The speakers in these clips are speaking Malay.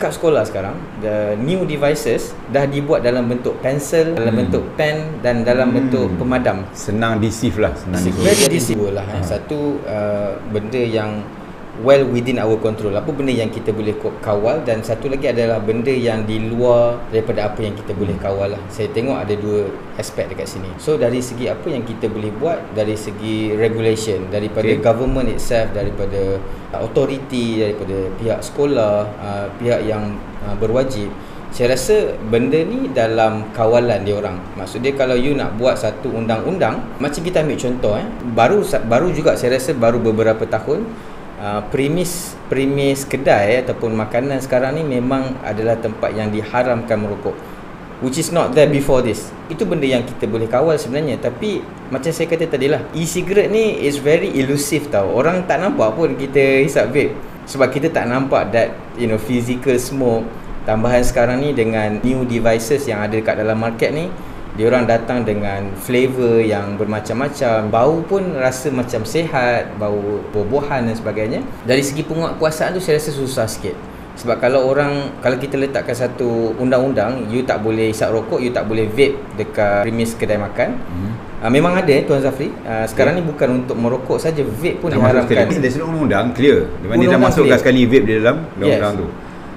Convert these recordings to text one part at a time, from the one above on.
Kat sekolah sekarang, the new devices dah dibuat dalam bentuk pensel, dalam bentuk pen dan dalam bentuk pemadam. Senang deceive lah, Very deceive lah. Satu benda yang well within our control. Apa benda yang kita boleh kawal, dan satu lagi adalah benda yang di luar daripada apa yang kita boleh kawal lah. Saya tengok ada dua aspek dekat sini. So dari segi apa yang kita boleh buat, dari segi regulation, daripada government itself, daripada authority, daripada pihak sekolah, pihak yang berwajib, saya rasa benda ni dalam kawalan dia orang. Maksud dia, kalau you nak buat satu undang-undang, macam kita ambil contoh baru juga saya rasa baru beberapa tahun, premis kedai ataupun makanan sekarang ni memang adalah tempat yang diharamkan merokok, which is not there before this. Itu benda yang kita boleh kawal sebenarnya. Tapi macam saya kata tadilah, e-cigarette ni is very elusive tau. Orang tak nampak pun kita hisap vape, sebab kita tak nampak that physical smoke. Tambahan sekarang ni dengan new devices yang ada kat dalam market ni, diorang datang dengan flavor yang bermacam-macam, bau pun rasa macam sihat, bau buah-buahan dan sebagainya. Dari segi penguatkuasaan tu saya rasa susah sikit. Sebab kalau kita letakkan satu undang-undang, you tak boleh isap rokok, you tak boleh vape dekat premis kedai makan. Memang ada Tuan Zafri, sekarang ni bukan untuk merokok saja, vape pun diharamkan. Dari segi undang-undang clear, dia dah masukkan sekali vape di dalam undang-undang tu.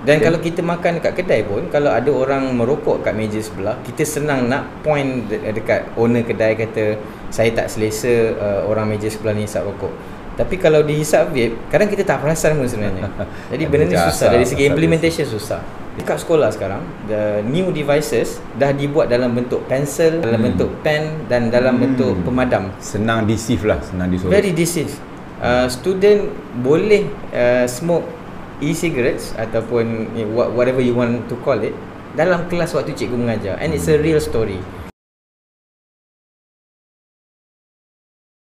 Dan kalau kita makan dekat kedai pun, kalau ada orang merokok kat meja sebelah, kita senang nak point dekat owner kedai, kata saya tak selesa orang meja sebelah ni hisap rokok. Tapi kalau dihisap vape, kadang kita tak perasan pun sebenarnya. Jadi benda ni susah, dari segi implementation susah. Dekat sekolah sekarang, the new devices dah dibuat dalam bentuk pensel, dalam bentuk pen dan dalam bentuk pemadam. Senang deceive lah, senang disuruh. Very deceive. Student boleh smoke e-cigarettes ataupun whatever you want to call it dalam kelas waktu cikgu mengajar, and it's a real story.